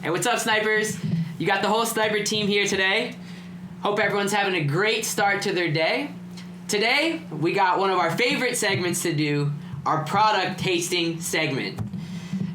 Hey, what's up, Snipers? You got the whole Sniper team here today. Hope everyone's having a great start to their day. Today, we got one of our favorite segments to do, our product tasting segment.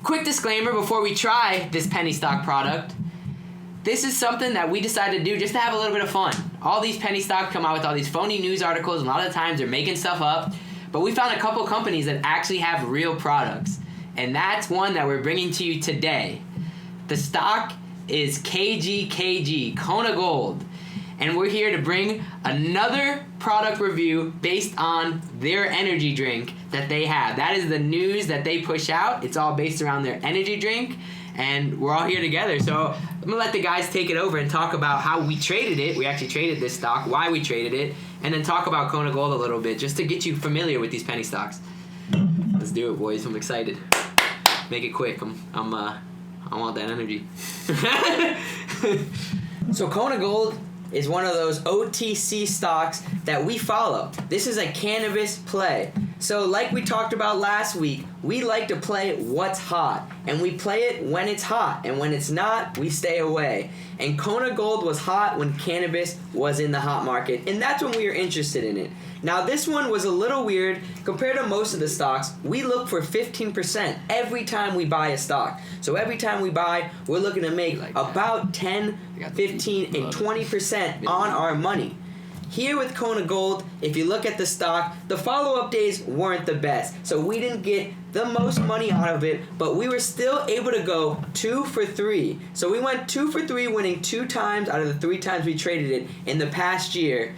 Quick disclaimer before we try this penny stock product. This is something that we decided to do just to have a little bit of fun. All these penny stocks come out with all these phony news articles, and a lot of the times they're making stuff up. But we found a couple companies that actually have real products. And that's one that we're bringing to you today. The stock is KGKG, Kona Gold. And we're here to bring another product review based on their energy drink that they have. That is the news that they push out. It's all based around their energy drink. And we're all here together. So I'm going to let the guys take it over and talk about how we traded it. We actually traded this stock, why we traded it, and then talk about Kona Gold a little bit just to get you familiar with these penny stocks. Let's do it, boys. I'm excited. Make it quick. I want that energy. So Kona Gold is one of those OTC stocks that we follow. This is a cannabis play. So like we talked about last week, we like to play what's hot. And we play it when it's hot. And when it's not, we stay away. And Kona Gold was hot when cannabis was in the hot market. And that's when we were interested in it. Now this one was a little weird. Compared to most of the stocks, we look for 15% every time we buy a stock. So every time we buy, we're looking to make about 10, 15, and 20% on our money. Here with Kona Gold, if you look at the stock, the follow-up days weren't the best. So we didn't get the most money out of it, but we were still able to go 2 for 3. So we went 2 for 3, winning 2 times out of the 3 times we traded it in the past year.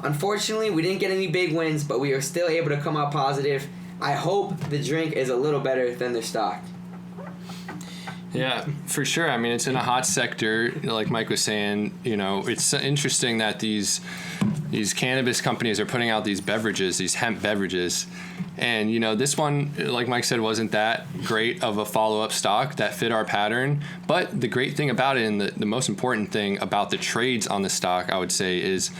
Unfortunately, we didn't get any big wins, but we were still able to come out positive. I hope the drink is a little better than the stock. Yeah, for sure. I mean, it's in a hot sector, like Mike was saying. You know, it's interesting that these cannabis companies are putting out these beverages, these hemp beverages. And, you know, this one, like Mike said, wasn't that great of a follow-up stock that fit our pattern. But the great thing about it, and the most important thing about the trades on the stock, I would say, is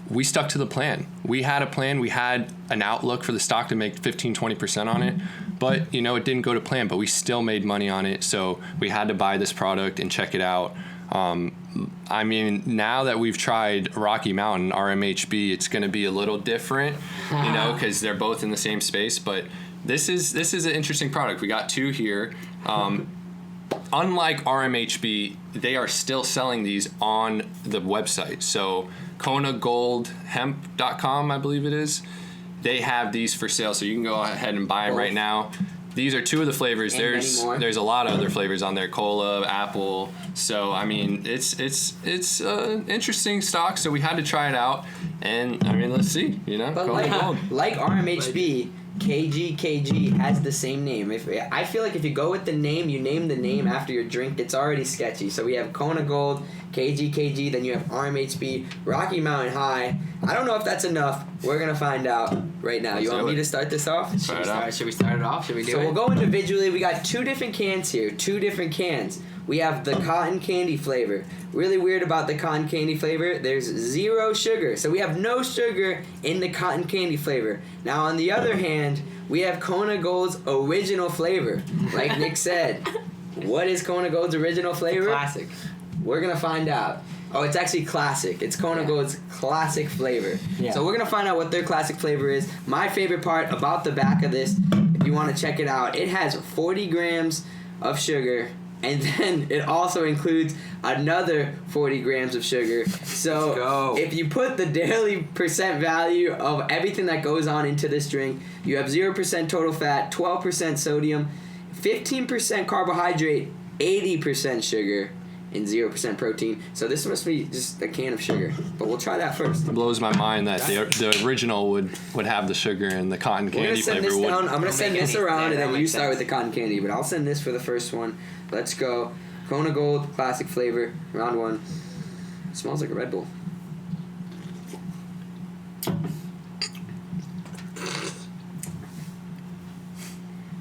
we stuck to the plan. We had a plan. We had an outlook for the stock to make 15, 20% on it. But, you know, it didn't go to plan, but we still made money on it. So we had to buy this product and check it out. I mean, now that we've tried Rocky Mountain, RMHB, it's going to be a little different, you know, because they're both in the same space. But this is an interesting product. We got 2 here. Unlike RMHB, they are still selling these on the website. So KonaGoldHemp.com, I believe it is. They have these for sale, so you can go ahead and buy them right now. These are 2 of the flavors. There's a lot of other flavors on there, cola, apple. So I mean, it's an interesting stock. So we had to try it out, and I mean, let's see. You know, but like RMHB, KGKG has the same name. I feel like if you go with the name, you name the name after your drink, it's already sketchy. So we have Kona Gold, KGKG, then you have RMHB, Rocky Mountain High. I don't know if that's enough. We're going to find out right now. You want me to start this off? Should we start it off? Should we do it? So we'll go individually. We got 2 different cans here. 2 different cans. We have the cotton candy flavor. Really weird about the cotton candy flavor. There's 0 sugar. So we have no sugar in the cotton candy flavor. Now on the other hand, we have Kona Gold's original flavor. Like Nick said. What is Kona Gold's original flavor? Classic. We're going to find out. Oh, it's actually classic. It's Kona Gold's classic flavor. Yeah. So we're going to find out what their classic flavor is. My favorite part about the back of this, if you want to check it out, it has 40 grams of sugar. And then it also includes another 40 grams of sugar. So if you put the daily percent value of everything that goes on into this drink, you have 0% total fat, 12% sodium, 15% carbohydrate, 80% sugar, and 0% protein. So this must be just a can of sugar. But we'll try that first. It blows my mind that the original would have the sugar and the cotton candy flavor would. I'm going to send this around, and then you start with the cotton candy. But I'll send this for the first one. Let's go. Kona Gold, classic flavor, round 1. It smells like a Red Bull.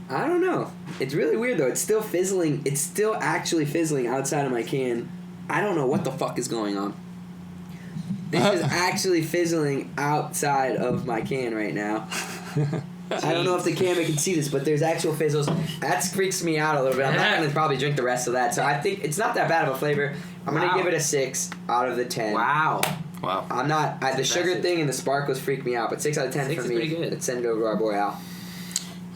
I don't know. It's really weird, though. It's still fizzling. It's still actually fizzling outside of my can. I don't know what the fuck is going on. This is actually fizzling outside of my can right now. I don't know if the camera can see this, but there's actual fizzles. That freaks me out a little bit. I'm not going to probably drink the rest of that. So I think it's not that bad of a flavor. I'm going to give it a 6 out of the 10. Wow. I'm not... the sugar thing and the sparkles freak me out, but 6 out of 10 6 for is me. pretty good. Let's send it over to our boy Al.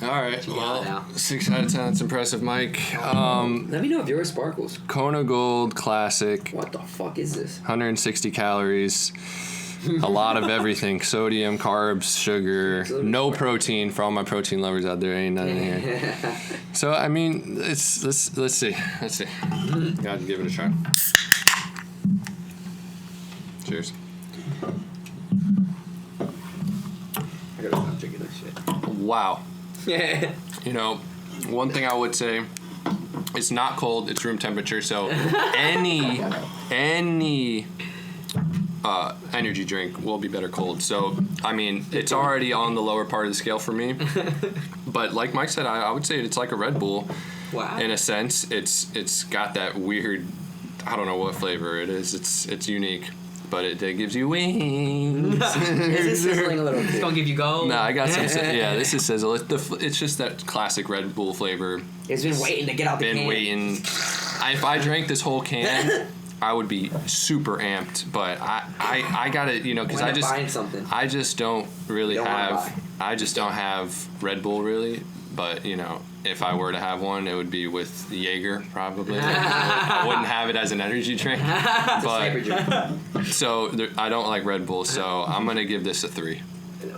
All right. Well, Al? 6 out of 10. That's impressive, Mike. Let me know if yours sparkles. Kona Gold Classic. What the fuck is this? 160 calories. A lot of everything: sodium, carbs, sugar, no protein. For all my protein lovers out there, ain't nothing here. So I mean, let's see. Gotta give it a try. Cheers. I gotta stop drinking this shit. Wow. You know, one thing I would say, it's not cold. It's room temperature. So any energy drink will be better cold. So, I mean, it's already on the lower part of the scale for me. But like Mike said, I would say it's like a Red Bull. Wow. In a sense, it's got that weird, I don't know what flavor it is. It's unique, but it gives you wings. This is sizzling a little It's bit. gonna give you gold. No, I got some. Yeah, this is sizzle. It's just that classic Red Bull flavor. It's been waiting to get out the can. Been waiting. If I drank this whole can, I would be super amped, but I got it, because I just don't really I just don't have Red Bull really, but if I were to have one, it would be with Jaeger probably. I wouldn't have it as an energy drink, but so I don't like Red Bull, so I'm gonna give this a 3.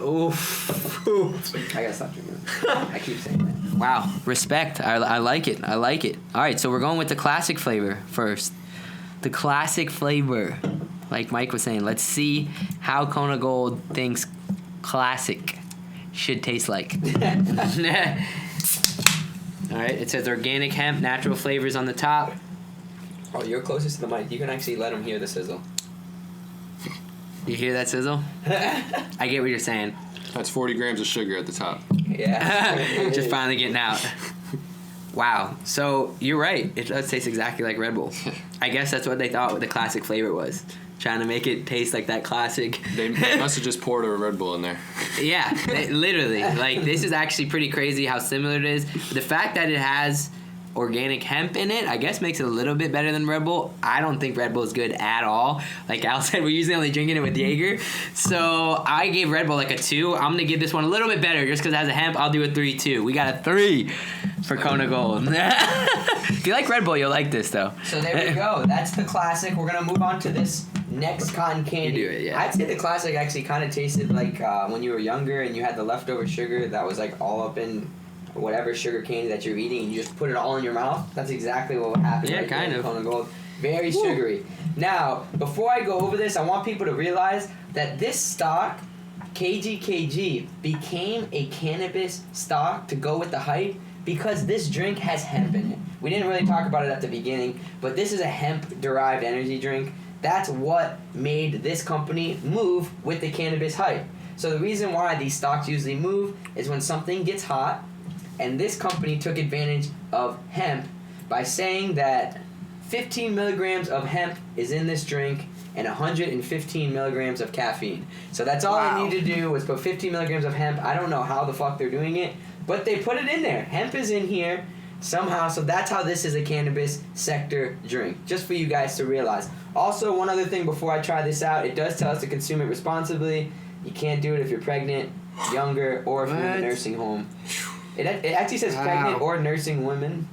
Oof. I gotta stop drinking. I keep saying that. Wow. Respect. I like it. All right, so we're going with the classic flavor first. The classic flavor, like Mike was saying. Let's see how Kona Gold thinks classic should taste like. All right, it says organic hemp, natural flavors on the top. Oh, you're closest to the mic. You can actually let them hear the sizzle. You hear that sizzle? I get what you're saying. That's 40 grams of sugar at the top. Yeah. Just finally getting out. Wow. So you're right. It does taste exactly like Red Bull. I guess that's what they thought the classic flavor was. Trying to make it taste like that classic. They must have just poured a Red Bull in there. Yeah, literally. Like, this is actually pretty crazy how similar it is. The fact that it has organic hemp in it, I guess makes it a little bit better than Red Bull. I don't think Red Bull is good at all. Like Al said, we're usually only drinking it with Jaeger. So I gave Red Bull like a 2. I'm going to give this one a little bit better just because it has a hemp. I'll do a 3 too. We got a 3 for Kona Gold. If you like Red Bull, you'll like this though. So there we go. That's the classic. We're going to move on to this next cotton candy. You do it, yeah. I'd say the classic actually kind of tasted like when you were younger and you had the leftover sugar that was like all up in whatever sugar candy that you're eating and you just put it all in your mouth. That's exactly what happened. Yeah, right kind there of. with Kona Gold. Very sugary. Now, before I go over this, I want people to realize that this stock, KGKG, became a cannabis stock to go with the hype because this drink has hemp in it. We didn't really talk about it at the beginning, but this is a hemp-derived energy drink. That's what made this company move with the cannabis hype. So the reason why these stocks usually move is when something gets hot, and this company took advantage of hemp by saying that 15 milligrams of hemp is in this drink and 115 milligrams of caffeine. So that's all they need to do was put 15 milligrams of hemp. I don't know how the fuck they're doing it, but they put it in there. Hemp is in here somehow, so that's how this is a cannabis sector drink, just for you guys to realize. Also, one other thing before I try this out, it does tell us to consume it responsibly. You can't do it if you're pregnant, younger, or if you're in a nursing home. It actually says pregnant or nursing women.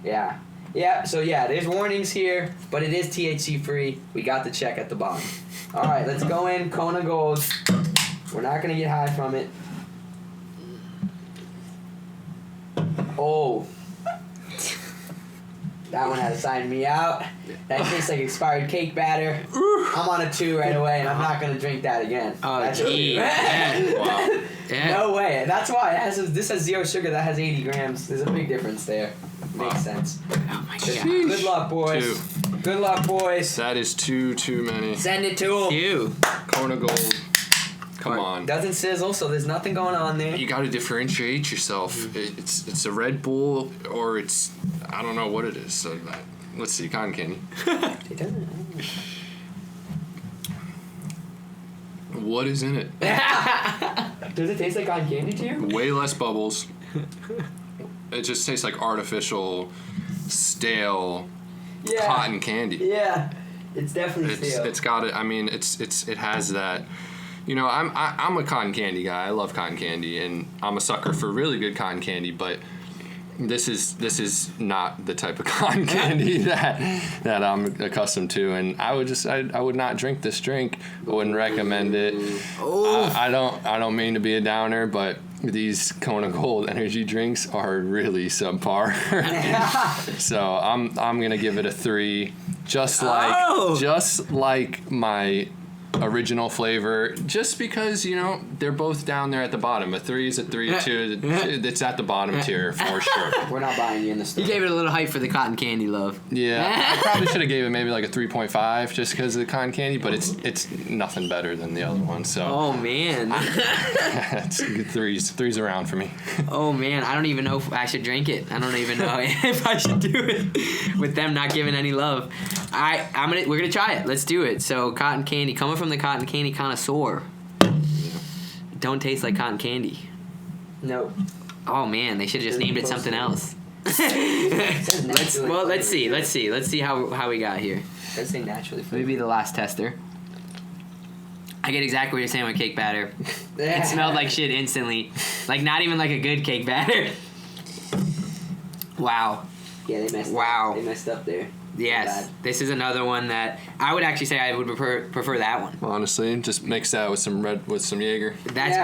Yeah. Yeah, so yeah, there's warnings here, but it is THC free. We got the check at the bottom. All right, let's go in. Kona Gold. We're not going to get high from it. Oh. That one had to sign me out. That tastes like expired cake batter. I'm on a 2 right away, and I'm not going to drink that again. Oh, gee. Wow. Yeah. No way. That's why this has 0 sugar. That has 80 grams. There's a big difference there. Makes sense. Oh, my God. Good luck, boys. 2. Good luck, boys. That is too many. Send it to them. You. Kona Gold. Come on. Doesn't sizzle, so there's nothing going on there. You got to differentiate yourself. It's a Red Bull or it's, I don't know what it is. So let's see, cotton candy. What is in it? Does it taste like cotton candy to you? Way less bubbles. It just tastes like artificial, stale cotton candy. Yeah, it's definitely stale. It's got it. I mean, it has that. You know, I'm a cotton candy guy. I love cotton candy, and I'm a sucker for really good cotton candy. But this is not the type of cotton candy that I'm accustomed to, and I would not drink this drink. I wouldn't recommend it. I don't mean to be a downer, but these Kona Gold energy drinks are really subpar. So I'm gonna give it a 3, just like my original flavor, just because, you know, they're both down there at the bottom. A 3 is a 3, 2 it's at the bottom tier for sure. We're not buying you in the store. You gave it a little hype for the cotton candy love. Yeah, I probably should have gave it maybe like a 3.5 just because of the cotton candy, but it's nothing better than the other one. So oh man, it's threes around for me. Oh man, I don't even know if I should drink it. I don't even know if I should do it with them not giving any love. We're gonna try it. Let's do it. So cotton candy, coming from the cotton candy connoisseur. Don't taste like cotton candy. No. Oh man, they should have just named it something else. Let's see how we got here. Let's say naturally. Let me be the last tester. I get exactly what you're saying with cake batter. It smelled like shit instantly. Like not even like a good cake batter. Wow. Yeah, they messed up. They messed up there. Yes, this is another one that I would actually say I would prefer that one. Honestly, just mix that with some Jaeger. That's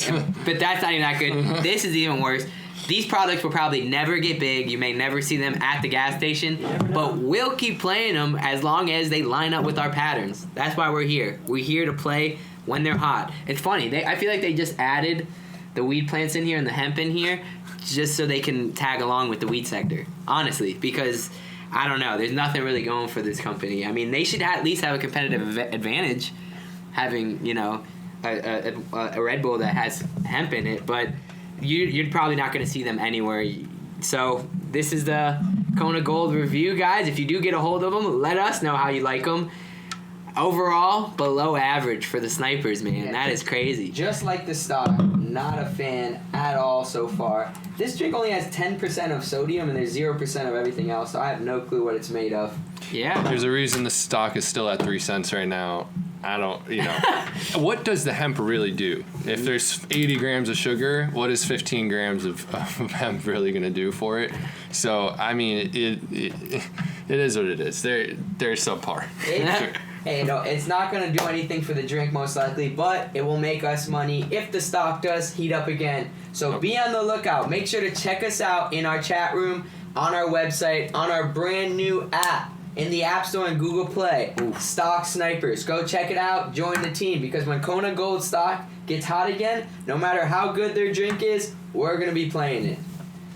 crazy, but that's not even that good. This is even worse. These products will probably never get big. You may never see them at the gas station, but we'll keep playing them as long as they line up with our patterns. That's why we're here. We're here to play when they're hot. It's funny. I feel like they just added the weed plants in here and the hemp in here just so they can tag along with the weed sector. Honestly, because I don't know. There's nothing really going for this company. I mean, they should at least have a competitive advantage having, you know, a Red Bull that has hemp in it, but you're probably not going to see them anywhere. So this is the Kona Gold review, guys. If you do get a hold of them, let us know how you like them. Overall, below average for the Snipers, man. Yeah, that is crazy. Just like the stock, not a fan at all so far. This drink only has 10% of sodium and there's 0% of everything else, so I have no clue what it's made of. Yeah. There's a reason the stock is still at 3 cents right now. I don't, you know. What does the hemp really do? If there's 80 grams of sugar, what is 15 grams of hemp really going to do for it? So, I mean, it is what it is. They're subpar. Hey, no, it's not going to do anything for the drink most likely, but it will make us money if the stock does heat up again. So be on the lookout. Make sure to check us out in our chat room, on our website, on our brand new app, in the App Store and Google Play. Stocksnipers. Go check it out. Join the team, because when Kona Gold stock gets hot again, no matter how good their drink is, we're going to be playing it.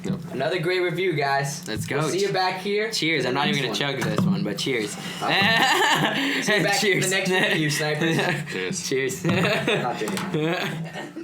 Yep. Another great review, guys. Let's go. We'll see you back here. Cheers. I'm not even going to chug this one, but cheers. See you back in the next review, Snipers. Cheers. Cheers. Not drinking.